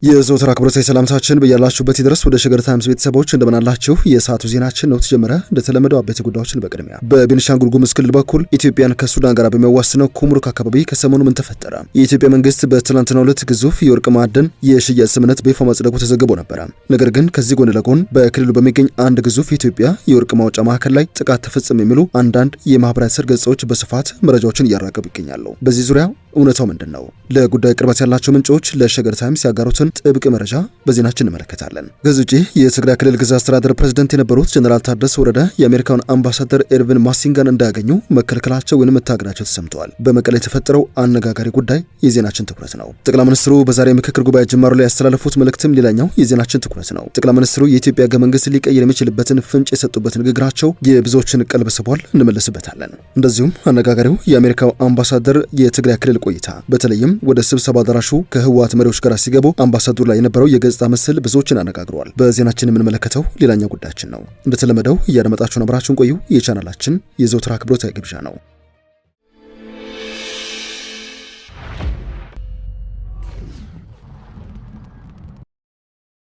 የዘወትር አክብሮታዊ ሰላምታችን በያላችሁበት ይድረስ። ወደ ሸገር ታይምስ ቤተሰቦች እንደምናላችሁ የሰዓቱ ዜናችን ነው ተጀመረ። እንደተለመደው አበይት ጉዳዮችን በቅድሚያ በቤኒሻንጉል ጉሙዝ ክልል በኩል ኢትዮጵያን ከሱዳን ጋር በሚያዋስነው ኩምሩክ አካባቢ ከሰሞኑ ምን ተፈጠረ? የኢትዮጵያ መንግስት በትናንትናው ዕለት ግዙፍ የወርቅ ማዕድን የሽያጭ ስምምነት በይፋ ማጽደቁ ተዘግቦ ነበረ። ነገር ግን ከዚህ ጎን ለጎን በክልሉ በሚገኝ አንድ ግዙፍ የኢትዮጵያ የወርቅ ማውጫ ማዕከል ላይ ጥቃት ተፈጸመ የሚሉ አንዳንድ የማህበራዊ ትስስር ገጾች በስፋት መረጃዎችን እያራገቡ ይገኛሉ። በዚህ ዙሪያ እውነታው ምንድን ነው? ለጉዳዩ ቅርበት ያላቸው ምንጮች ለሸገር ታይምስ ያጋሩትን ጥብቅ መረጃ በዜናችን እንመለከታለን። ከዚህ ውጪ የትግራይ ክልል ግዛት አስተዳደር ፕሬዝዳንት የነበሩት ጀነራል ታደሰ ወረደ የአሜሪካውን አምባሳደር ኤርቪን ማሲንጋን እንዳያገኙ መከልከላቸው ወይም መታገዳቸው ተሰምተዋል። በመቀሌ የተፈጠረው አነጋጋሪ ጉዳይ የዜናችን ትኩረት ነው። ጠቅላይ ሚኒስትሩ በዛሬ ምክክር ጉባኤ ጅማሩ ላይ ያስተላለፉት መልእክትም ሌላኛው የዜናችን ትኩረት ነው። ጠቅላይ ሚኒስትሩ የኢትዮጵያ ሕገ መንግስት ሊቀየር የሚችልበትን ፍንጭ የሰጡበት ንግግራቸው የብዙዎችን ቀልብ ስቧል። እንመለስበታለን። እንደዚሁም አነጋጋሪው የአሜሪካው አምባሳደር የትግራይ ክልል ቆይታ በተለይም ወደ ስብሰባ አዳራሹ ከህወሓት መሪዎች ጋር ሲገቡ አምባሳደሩ ላይ የነበረው የገጽታ ምስል ብዙዎችን አነጋግሯል። በዜናችን የምንመለከተው ሌላኛው ጉዳያችን ነው። እንደተለመደው እያደመጣችሁን አብራችሁን ቆዩ። የቻናላችን የዘወትር አክብሮታዊ ግብዣ ነው።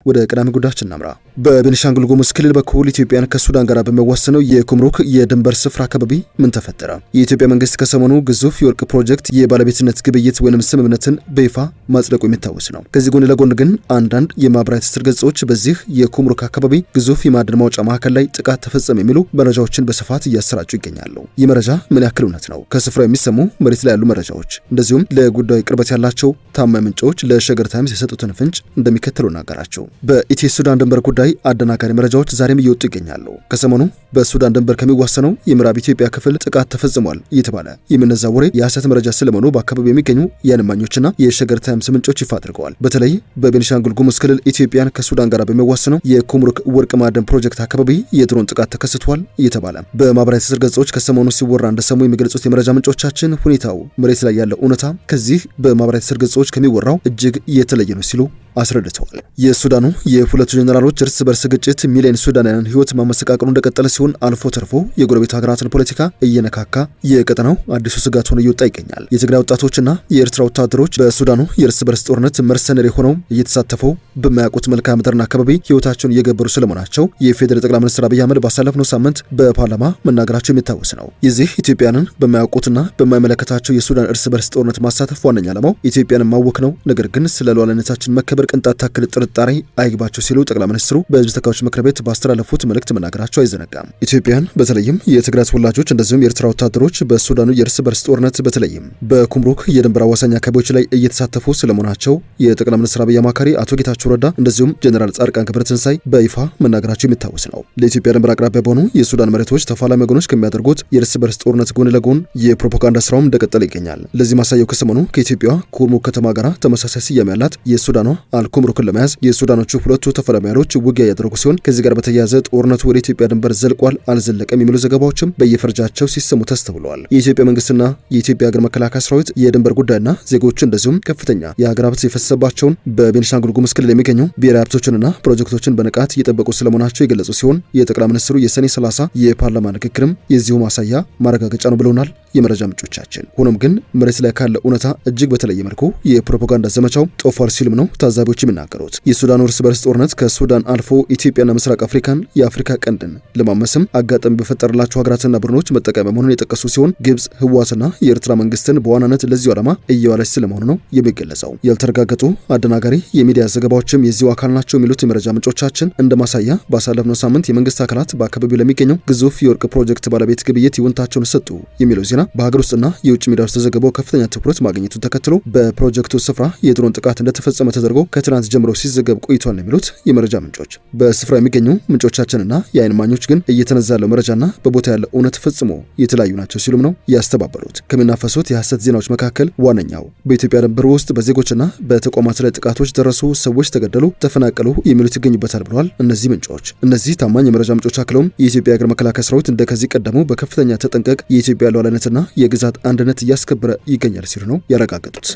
ወደ ቀዳሚ ጉዳያችን እናምራ። በቤኒሻንጉል ጉሙዝ ክልል በኩል ኢትዮጵያን ከሱዳን ጋር በሚያዋስነው የኩምሩክ የድንበር ስፍራ አካባቢ ምን ተፈጠረ? የኢትዮጵያ መንግስት ከሰሞኑ ግዙፍ የወርቅ ፕሮጀክት የባለቤትነት ግብይት ወይም ስምምነትን በይፋ ማጽደቁ የሚታወስ ነው። ከዚህ ጎን ለጎን ግን አንዳንድ የማህበራዊ ትስስር ገጾች በዚህ የኩምሩክ አካባቢ ግዙፍ የማዕድን ማውጫ ማዕከል ላይ ጥቃት ተፈጸመ የሚሉ መረጃዎችን በስፋት እያሰራጩ ይገኛሉ። ይህ መረጃ ምን ያክል እውነት ነው? ከስፍራው የሚሰሙ መሬት ላይ ያሉ መረጃዎች እንደዚሁም ለጉዳዩ ቅርበት ያላቸው ታማኝ ምንጮች ለሸገር ታይምስ የሰጡትን ፍንጭ እንደሚከተሉ እናገራቸው። በኢትዮ ሱዳን ድንበር ጉዳይ አደናጋሪ መረጃዎች ዛሬም እየወጡ ይገኛሉ። ከሰሞኑ በሱዳን ድንበር ከሚዋሰነው የምዕራብ ኢትዮጵያ ክፍል ጥቃት ተፈጽሟል እየተባለ የሚነዛ ወሬ የሐሰት መረጃ ስለመሆኑ በአካባቢው የሚገኙ የዓይን እማኞችና የሸገር ታይምስ ምንጮች ይፋ አድርገዋል። በተለይ በቤኒሻንጉል ጉሙዝ ክልል ኢትዮጵያን ከሱዳን ጋር በሚዋሰነው የኩምሩክ ወርቅ ማዕድን ፕሮጀክት አካባቢ የድሮን ጥቃት ተከስቷል እየተባለ በማህበራዊ ትስስር ገጾች ከሰሞኑ ሲወራ እንደሰሙ የሚገልጹት የመረጃ ምንጮቻችን ሁኔታው መሬት ላይ ያለው እውነታ ከዚህ በማህበራዊ ትስስር ገጾች ከሚወራው እጅግ የተለየ ነው ሲሉ አስረድተዋል። የሱዳኑ የሁለቱ ጀነራሎች እርስ በርስ ግጭት ሚሊዮን ሱዳናውያን ህይወት ማመሰቃቀሉ እንደቀጠለ ሲሆን አልፎ ተርፎ የጎረቤት ሀገራትን ፖለቲካ እየነካካ የቀጠናው አዲሱ ስጋት ሆኖ እየወጣ ይገኛል። የትግራይ ወጣቶችና የኤርትራ ወታደሮች በሱዳኑ የእርስ በርስ ጦርነት መርሰነሪ ሆነው እየተሳተፈው በማያውቁት መልክዓ ምድርና አካባቢ ህይወታቸውን እየገበሩ ስለመሆናቸው የፌዴራል ጠቅላይ ሚኒስትር አብይ አህመድ ባሳለፍነው ሳምንት በፓርላማ መናገራቸው የሚታወስ ነው። የዚህ ኢትዮጵያንን በማያውቁትና በማይመለከታቸው የሱዳን እርስ በርስ ጦርነት ማሳተፍ ዋነኛ ዓላማው ኢትዮጵያንን ማወክ ነው። ነገር ግን ስለ ሉዓላዊነታችን መከበር ቅንጣት ታክል ጥርጣሬ አይግባቸው ሲሉ ጠቅላይ ሚኒስትሩ በህዝብ ተወካዮች ምክር ቤት ባስተላለፉት መልእክት መናገራቸው አይዘነጋም። ኢትዮጵያን በተለይም የትግራይ ተወላጆች እንደዚሁም የኤርትራ ወታደሮች በሱዳኑ የእርስ በርስ ጦርነት በተለይም በኩምሩክ የድንበር አዋሳኝ አካባቢዎች ላይ እየተሳተፉ ስለመሆናቸው የጠቅላይ ሚኒስትር አብይ አማካሪ አቶ ጌታቸው ረዳ እንደዚሁም ጀነራል ጻድቃን ገብረትንሳኤ በይፋ መናገራቸው የሚታወስ ነው። ለኢትዮጵያ ድንበር አቅራቢያ በሆኑ የሱዳን መሬቶች ተፋላሚ ወገኖች ከሚያደርጉት የእርስ በርስ ጦርነት ጎን ለጎን የፕሮፓጋንዳ ስራውም እንደቀጠለ ይገኛል። ለዚህ ማሳያው ከሰሞኑ ከኢትዮጵያ ኩርሙክ ከተማ ጋር ተመሳሳይ ስያሜ ያላት የሱዳኗ ኩምሩክን ለመያዝ የሱዳኖቹ ሁለቱ ተፋላሚ ኃይሎች ውጊያ ያደረጉ ሲሆን ከዚህ ጋር በተያያዘ ጦርነቱ ወደ ኢትዮጵያ ድንበር ዘልቋል አልዘለቀም የሚሉ ዘገባዎችም በየፈርጃቸው ሲሰሙ ተስተውለዋል። የኢትዮጵያ መንግስትና የኢትዮጵያ ሀገር መከላከያ ሰራዊት የድንበር ጉዳይና ዜጎቹ እንደዚሁም ከፍተኛ የሀገር ሀብት የፈሰሰባቸውን በቤኒሻንጉል ጉሙዝ ክልል የሚገኙ ብሔራዊ ሀብቶችንና ፕሮጀክቶችን በንቃት እየጠበቁ ስለመሆናቸው የገለጹ ሲሆን የጠቅላይ ሚኒስትሩ የሰኔ 30 የፓርላማ ንግግርም የዚሁ ማሳያ ማረጋገጫ ነው ብለውናል የመረጃ ምንጮቻችን። ሆኖም ግን መሬት ላይ ካለ እውነታ እጅግ በተለየ መልኩ የፕሮፓጋንዳ ዘመቻው ጦፏል ሲልም ነው ታዛቢዎች የሚናገሩት። የሱዳን እርስ በርስ ጦርነት ከሱዳን አልፎ ኢትዮጵያና ምስራቅ አፍሪካን የአፍሪካ ቀንድን ለማመስም አጋጣሚ በፈጠረላቸው ሀገራትና ቡድኖች መጠቀሚያ መሆኑን የጠቀሱ ሲሆን ግብጽ፣ ህወሓትና የኤርትራ መንግስትን በዋናነት ለዚሁ ዓላማ እየዋለች ስለመሆኑ ነው የሚገለጸው። ያልተረጋገጡ አደናጋሪ የሚዲያ ዘገባዎችም የዚሁ አካል ናቸው የሚሉት የመረጃ ምንጮቻችን እንደ ማሳያ ባሳለፍነው ሳምንት የመንግስት አካላት በአካባቢው ለሚገኘው ግዙፍ የወርቅ ፕሮጀክት ባለቤት ግብይት ይሁንታቸውን ሰጡ የሚለው ዜና በሀገር ውስጥና የውጭ ሚዲያዎች ተዘግበው ከፍተኛ ትኩረት ማግኘቱን ተከትሎ በፕሮጀክቱ ስፍራ የድሮን ጥቃት እንደተፈጸመ ተደርጎ ከትናንት ጀምሮ ሲዘገብ ቆይቷል የሚሉት የመረጃ ምንጮች በስፍራ የሚገኙ ምንጮቻችንና የዓይን እማኞች ግን እየተነዛ ያለው መረጃና በቦታ ያለው እውነት ፈጽሞ የተለያዩ ናቸው ሲሉም ነው ያስተባበሩት። ከሚናፈሱት የሐሰት ዜናዎች መካከል ዋነኛው በኢትዮጵያ ድንበር ውስጥ በዜጎችና በተቋማት ላይ ጥቃቶች ደረሱ፣ ሰዎች ተገደሉ፣ ተፈናቀሉ የሚሉት ይገኙበታል ብለዋል እነዚህ ምንጮች። እነዚህ ታማኝ የመረጃ ምንጮች አክለውም የኢትዮጵያ ሀገር መከላከያ ሰራዊት እንደከዚህ ቀደሙ በከፍተኛ ተጠንቀቅ የኢትዮጵያ ሉዓላዊነትና የግዛት አንድነት እያስከበረ ይገኛል ሲሉ ነው ያረጋገጡት።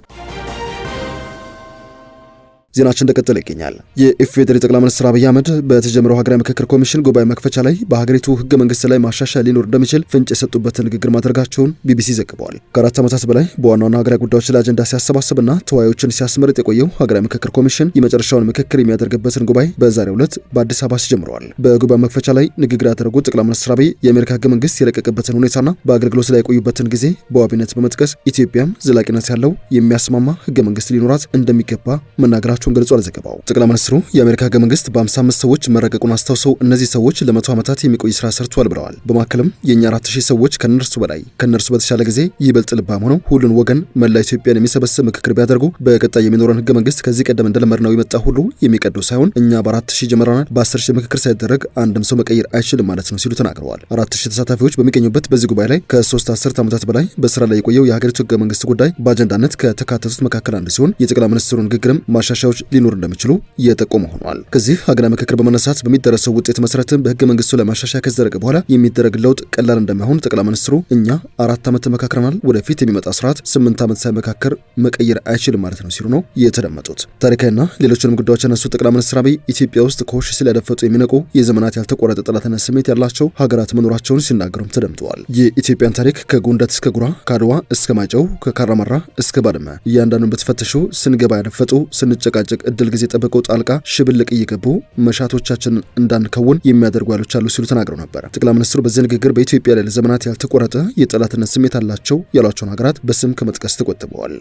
ዜናችን እንደቀጠለ ይገኛል። የኢፌዴሪ ጠቅላይ ሚኒስትር አብይ አህመድ በተጀመረው ሀገራዊ ምክክር ኮሚሽን ጉባኤ መክፈቻ ላይ በሀገሪቱ ህገ መንግስት ላይ ማሻሻያ ሊኖር እንደሚችል ፍንጭ የሰጡበትን ንግግር ማድረጋቸውን ቢቢሲ ዘግበዋል። ከ4 ዓመታት በላይ በዋና ዋና ሀገራዊ ጉዳዮች ላይ አጀንዳ ሲያሰባስብና ተወያዮችን ሲያስመርጥ የቆየው ሀገራዊ ምክክር ኮሚሽን የመጨረሻውን ምክክር የሚያደርግበትን ጉባኤ በዛሬው ዕለት በአዲስ አበባ ሲጀምረዋል። በጉባኤ መክፈቻ ላይ ንግግር ያደረጉት ጠቅላይ ሚኒስትር አብይ የአሜሪካ ህገ መንግስት የለቀቀበትን ሁኔታና በአገልግሎት ላይ የቆዩበትን ጊዜ በዋቢነት በመጥቀስ ኢትዮጵያም ዘላቂነት ያለው የሚያስማማ ህገ መንግስት ሊኖራት እንደሚገባ መናገራቸውን ገልጿል። ዘገባው ጠቅላይ ሚኒስትሩ የአሜሪካ ህገ መንግስት በ55 ሰዎች መረቀቁን አስታውሰው እነዚህ ሰዎች ለ100 ዓመታት የሚቆይ ስራ ሰርቷል ብለዋል። በማከልም የኛ 4000 ሰዎች ከነርሱ በላይ ከነርሱ በተሻለ ጊዜ ይበልጥ ልባም ሆነው ሁሉን ወገን መላ ኢትዮጵያን የሚሰበስብ ምክክር ቢያደርጉ በቀጣይ የሚኖረን ህገ መንግስት ከዚህ ቀደም እንደለመድነው የመጣ ሁሉ የሚቀደው ሳይሆን እኛ በ4000 ጀምረናል፣ በ10000 ምክክር ሳይደረግ አንድም ሰው መቀየር አይችልም ማለት ነው ሲሉ ተናግረዋል። 4000 ተሳታፊዎች በሚገኙበት በዚህ ጉባኤ ላይ ከ3 አስርት ዓመታት በላይ በስራ ላይ የቆየው የሀገሪቱ ህገ መንግስት ጉዳይ በአጀንዳነት ከተካተቱት መካከል አንዱ ሲሆን የጠቅላይ ሚኒስትሩ ንግግርም ማሻሻያዎች ሊኖር እንደሚችሉ የጠቆመ ሆኗል። ከዚህ ሀገራዊ ምክክር በመነሳት በሚደረሰው ውጤት መሰረትም በህገ መንግስቱ ላይ ማሻሻያ ከተደረገ በኋላ የሚደረግ ለውጥ ቀላል እንደማይሆን ጠቅላይ ሚኒስትሩ እኛ 4 ዓመት ተመካክረናል፣ ወደፊት የሚመጣ ስርዓት 8 ዓመት ሳይመካከር መቀየር አይችልም ማለት ነው ሲሉ ነው የተደመጡት። ታሪካዊና ሌሎችንም ጉዳዮች ያነሱት ጠቅላይ ሚኒስትር አብይ ኢትዮጵያ ውስጥ ከሆሽ ሲያደፈጡ የሚነቁ የዘመናት ያልተቆረጠ ጠላትነት ስሜት ያላቸው ሀገራት መኖራቸውን ሲናገሩም ተደምጠዋል። የኢትዮጵያን ታሪክ ከጎንደር እስከ ጉራ፣ ከአድዋ እስከ ማይጨው፣ ከካራማራ እስከ ባድመ እያንዳንዱን በተፈተሹ ስንገባ ያደፈጡ ስንጨቃጨቅ እድል ጊዜ ጠብቀው ጣልቃ ሽብልቅ እየገቡ መሻቶቻችንን እንዳንከውን የሚያደርጉ ያሎች አሉ ሲሉ ተናግረው ነበር። ጠቅላይ ሚኒስትሩ በዚህ ንግግር በኢትዮጵያ ላይ ለዘመናት ያልተቆረጠ የጠላትነት ስሜት አላቸው ያሏቸውን ሀገራት በስም ከመጥቀስ ተቆጥበዋል።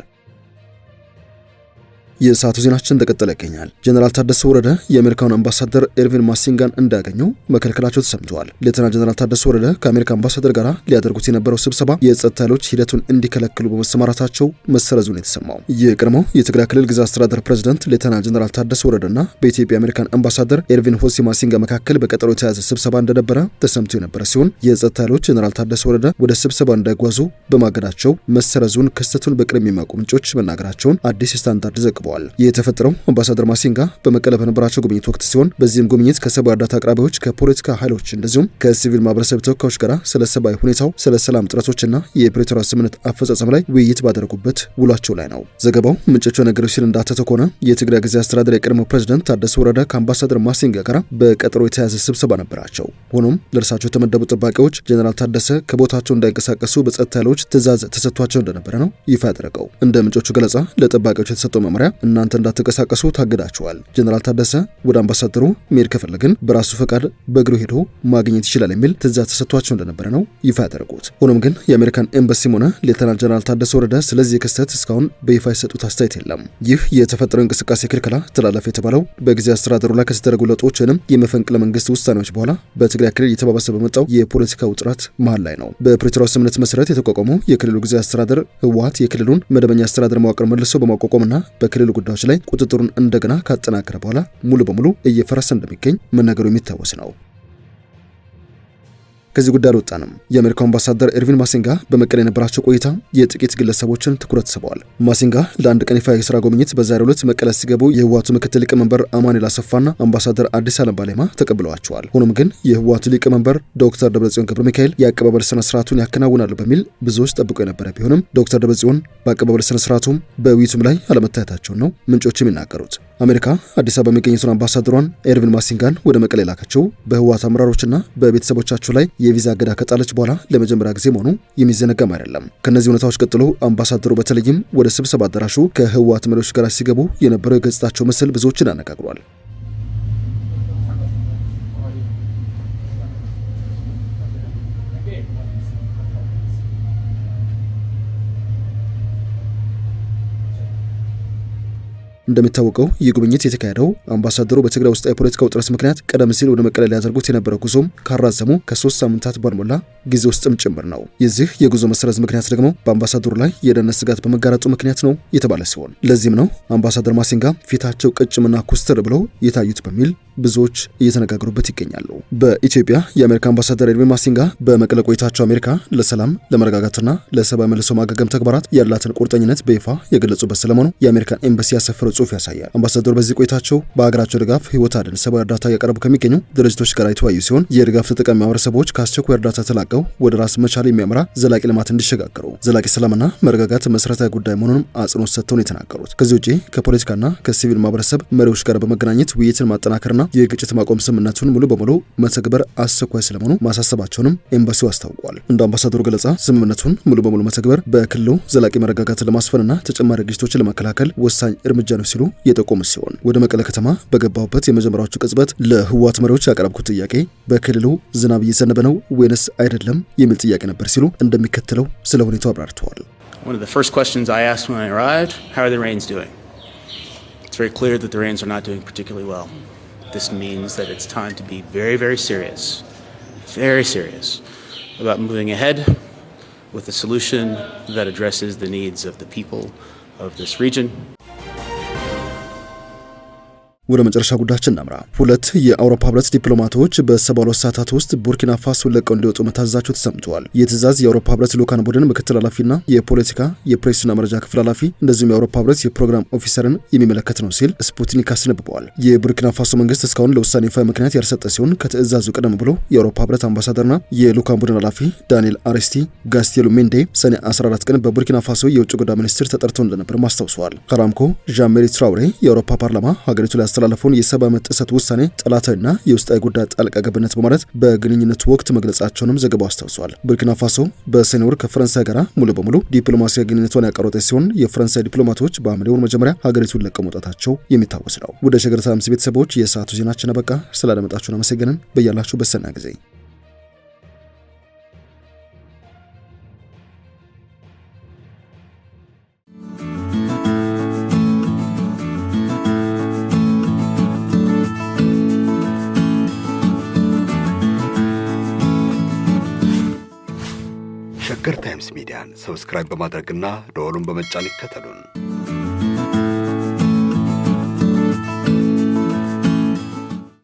የሰዓቱ ዜናችን እንደቀጠለ ይገኛል። ጀነራል ታደሰ ወረደ የአሜሪካውን አምባሳደር ኤርቪን ማሲንጋን እንዳያገኙ መከልከላቸው ተሰምተዋል። ሌተና ጀነራል ታደሰ ወረደ ከአሜሪካ አምባሳደር ጋር ሊያደርጉት የነበረው ስብሰባ የጸጥታ ኃይሎች ሂደቱን እንዲከለክሉ በመሰማራታቸው መሰረዙን የተሰማው የቀድሞው የትግራይ ክልል ግዛት አስተዳደር ፕሬዝዳንት ሌተና ጀነራል ታደሰ ወረደና በኢትዮጵያ አሜሪካን አምባሳደር ኤርቪን ሆሲ ማሲንጋ መካከል በቀጠሮ የተያዘ ስብሰባ እንደነበረ ተሰምቶ የነበረ ሲሆን የጸጥታ ኃይሎች ጀነራል ታደሰ ወረደ ወደ ስብሰባ እንዳይጓዙ በማገዳቸው መሰረዙን ክስተቱን በቅርብ የሚያውቁ ምንጮች መናገራቸውን አዲስ ስታንዳርድ ዘግቧል። የተፈጠረው አምባሳደር ማሲንጋ በመቀለ በነበራቸው ጉብኝት ወቅት ሲሆን በዚህም ጉብኝት ከሰብአዊ እርዳታ አቅራቢዎች፣ ከፖለቲካ ኃይሎች እንደዚሁም ከሲቪል ማህበረሰብ ተወካዮች ጋር ስለ ሰብአዊ ሁኔታው፣ ስለ ሰላም ጥረቶችና የፕሪቶሪያ ስምምነት አፈጻጸም ላይ ውይይት ባደረጉበት ውሏቸው ላይ ነው። ዘገባው ምንጮቹ ነገሮች ሲል እንዳተተ ከሆነ የትግራይ ጊዜያዊ አስተዳደር የቀድሞ ፕሬዝዳንት ታደሰ ወረደ ከአምባሳደር ማሲንጋ ጋር በቀጠሮ የተያዘ ስብሰባ ነበራቸው። ሆኖም ለእርሳቸው የተመደቡ ጠባቂዎች ጀነራል ታደሰ ከቦታቸው እንዳይንቀሳቀሱ በጸጥታ ኃይሎች ትዕዛዝ ተሰጥቷቸው እንደነበረ ነው ይፋ ያደረገው። እንደ ምንጮቹ ገለጻ ለጠባቂዎች የተሰጠው መመሪያ እናንተ እንዳትንቀሳቀሱ ታግዳቸዋል። ጀነራል ታደሰ ወደ አምባሳደሩ መሄድ ከፈለግን በራሱ ፈቃድ በእግሩ ሄዶ ማግኘት ይችላል የሚል ትዕዛዝ ተሰጥቷቸው እንደነበረ ነው ይፋ ያደረጉት። ሆኖም ግን የአሜሪካን ኤምባሲም ሆነ ሌተናል ጀነራል ታደሰ ወረደ ስለዚህ ክስተት እስካሁን በይፋ የሰጡት አስተያየት የለም። ይህ የተፈጠረው እንቅስቃሴ ክልከላ ተላለፈ የተባለው በጊዜ አስተዳደሩ ላይ ከተደረጉ ለውጦች ወይም የመፈንቅለ መንግስት ውሳኔዎች በኋላ በትግራይ ክልል እየተባባሰ በመጣው የፖለቲካ ውጥረት መሃል ላይ ነው። በፕሪቶሪያ ስምምነት መሰረት የተቋቋመው የክልሉ ጊዜ አስተዳደር ህወሓት የክልሉን መደበኛ አስተዳደር መዋቅር መልሶ በማቋቋምና በክልሉ ጉዳዮች ላይ ቁጥጥሩን እንደገና ካጠናከረ በኋላ ሙሉ በሙሉ እየፈረሰ እንደሚገኝ መናገሩ የሚታወስ ነው። ከዚህ ጉዳይ አልወጣንም። የአሜሪካው አምባሳደር ኤርቪን ማሲንጋ በመቀሌ የነበራቸው ቆይታ የጥቂት ግለሰቦችን ትኩረት ስበዋል። ማሲንጋ ለአንድ ቀን ይፋ የስራ ጉብኝት በዛሬው ዕለት መቀሌ ሲገቡ የህወሓቱ ምክትል ሊቀመንበር አማኑኤል አሰፋና አምባሳደር አዲስ ዓለም ባሌማ ተቀብለዋቸዋል። ሆኖም ግን የህወሓቱ ሊቀመንበር ዶክተር ደብረጽዮን ገብረ ሚካኤል የአቀባበል ስነ ስርዓቱን ያከናውናሉ በሚል ብዙዎች ጠብቀው የነበረ ቢሆንም ዶክተር ደብረጽዮን በአቀባበል ስነ ስርዓቱም በውይይቱም ላይ አለመታየታቸውን ነው ምንጮች የሚናገሩት። አሜሪካ አዲስ አበባ የሚገኙትን አምባሳደሯን ኤርቪን ማሲንጋን ወደ መቀሌ ላከችው በህወሓት አመራሮችና በቤተሰቦቻቸው ላይ የቪዛ እገዳ ከጣለች በኋላ ለመጀመሪያ ጊዜ መሆኑ የሚዘነጋም አይደለም። ከነዚህ ሁኔታዎች ቀጥሎ አምባሳደሩ በተለይም ወደ ስብሰባ አዳራሹ ከህወሓት መሪዎች ጋር ሲገቡ የነበረው የገጽታቸው ምስል ብዙዎችን አነጋግሯል። እንደሚታወቀው ይህ ጉብኝት የተካሄደው አምባሳደሩ በትግራይ ውስጥ የፖለቲካ ውጥረት ምክንያት ቀደም ሲል ወደ መቀሌ ሊያደርጉት የነበረው ጉዞም ካራዘሙ ከ3 ሳምንታት ባልሞላ ጊዜ ውስጥም ጭምር ነው። የዚህ የጉዞ መሰረዝ ምክንያት ደግሞ በአምባሳደሩ ላይ የደህንነት ስጋት በመጋረጡ ምክንያት ነው የተባለ ሲሆን ለዚህም ነው አምባሳደር ማሲንጋ ፊታቸው ቅጭምና ኩስትር ብለው የታዩት በሚል ብዙዎች እየተነጋገሩበት ይገኛሉ። በኢትዮጵያ የአሜሪካ አምባሳደር ኤድዊን ማሲንጋ በመቀለ ቆይታቸው አሜሪካ ለሰላም ለመረጋጋትና ለሰብአዊ መልሶ ማገገም ተግባራት ያላትን ቁርጠኝነት በይፋ የገለጹበት ስለመሆኑ የአሜሪካን ኤምባሲ ያሰፈረው ጽሑፍ ያሳያል። አምባሳደሩ በዚህ ቆይታቸው በአገራቸው ድጋፍ ህይወት አድን ሰብአዊ እርዳታ እያቀረቡ ከሚገኙ ድርጅቶች ጋር የተወያዩ ሲሆን የድጋፍ ተጠቃሚ ማህበረሰቦች ከአስቸኳይ እርዳታ ተላቀው ወደ ራስ መቻል የሚያመራ ዘላቂ ልማት እንዲሸጋገሩ ዘላቂ ሰላምና መረጋጋት መሰረታዊ ጉዳይ መሆኑንም አጽንኦት ሰጥተው ነው የተናገሩት። ከዚህ ውጪ ከፖለቲካና ከሲቪል ማህበረሰብ መሪዎች ጋር በመገናኘት ውይይትን ማጠናከርና የግጭት ማቆም ስምምነቱን ሙሉ በሙሉ መተግበር አስቸኳይ ስለመሆኑ ማሳሰባቸውንም ኤምባሲው አስታውቋል። እንደ አምባሳደሩ ገለጻ ስምምነቱን ሙሉ በሙሉ መተግበር በክልሉ ዘላቂ መረጋጋትን ለማስፈንና ተጨማሪ ግጭቶችን ለመከላከል ወሳኝ እርምጃ ነው ሲሉ የጠቆሙ ሲሆን ወደ መቀለ ከተማ በገባሁበት የመጀመሪያዎቹ ቅጽበት ለህወሓት መሪዎች ያቀረብኩት ጥያቄ በክልሉ ዝናብ እየዘነበ ነው ወይንስ አይደለም የሚል ጥያቄ ነበር ሲሉ እንደሚከተለው ስለ ሁኔታው አብራርተዋል። One of the first questions I asked when I arrived, how are the rains doing? It's very clear that the rains are not doing particularly well. This means that it's time to be very, very serious about moving ahead with a solution that addresses the needs of the people of this region. ወደ መጨረሻ ጉዳያችን እናምራ። ሁለት የአውሮፓ ህብረት ዲፕሎማቶች በ72 ሰዓታት ውስጥ ቡርኪና ፋሶን ለቀው እንዲወጡ መታዘዛቸው ተሰምተዋል። የትዕዛዝ የአውሮፓ ህብረት ልኡካን ቡድን ምክትል ኃላፊና የፖለቲካ የፕሬስና መረጃ ክፍል ኃላፊ እንደዚሁም የአውሮፓ ህብረት የፕሮግራም ኦፊሰርን የሚመለከት ነው ሲል ስፑትኒክ አስነብበዋል። የቡርኪና ፋሶ መንግስት እስካሁን ለውሳኔ ይፋ ምክንያት ያልሰጠ ሲሆን ከትዕዛዙ ቀደም ብሎ የአውሮፓ ህብረት አምባሳደርና የልኡካን ቡድን ኃላፊ ዳንኤል አሬስቲ ጋስቴሎ ሜንዴ ሰኔ 14 ቀን በቡርኪና ፋሶ የውጭ ጉዳይ ሚኒስትር ተጠርተው እንደነበር ማስታውሰዋል። ካራምኮ ዣን-ሜሪ ትራውሬ የአውሮፓ ፓርላማ ሀገሪቱ ላይ ያስተላለፈውን የሰብአዊ መብት ጥሰት ውሳኔ ጠላታዊና የውስጣዊ ጉዳይ ጣልቃ ገብነት በማለት በግንኙነቱ ወቅት መግለጻቸውንም ዘገባው አስታውሷል። ቡርኪና ፋሶ በሰኔ ወር ከፈረንሳይ ጋር ሙሉ በሙሉ ዲፕሎማሲያዊ ግንኙነቷን ያቋረጠች ሲሆን የፈረንሳይ ዲፕሎማቶች በሐምሌ ወር መጀመሪያ ሀገሪቱን ለቀው መውጣታቸው የሚታወስ ነው። ወደ ሸገር ታይምስ ቤተሰቦች የሰዓቱ ዜናችን አበቃ። ስላደመጣችሁን አመሰግነን። በያላችሁ በሰናይ ጊዜ ሸገር ታይምስ ሚዲያን ሰብስክራይብ በማድረግና ደወሉን በመጫን ይከተሉን።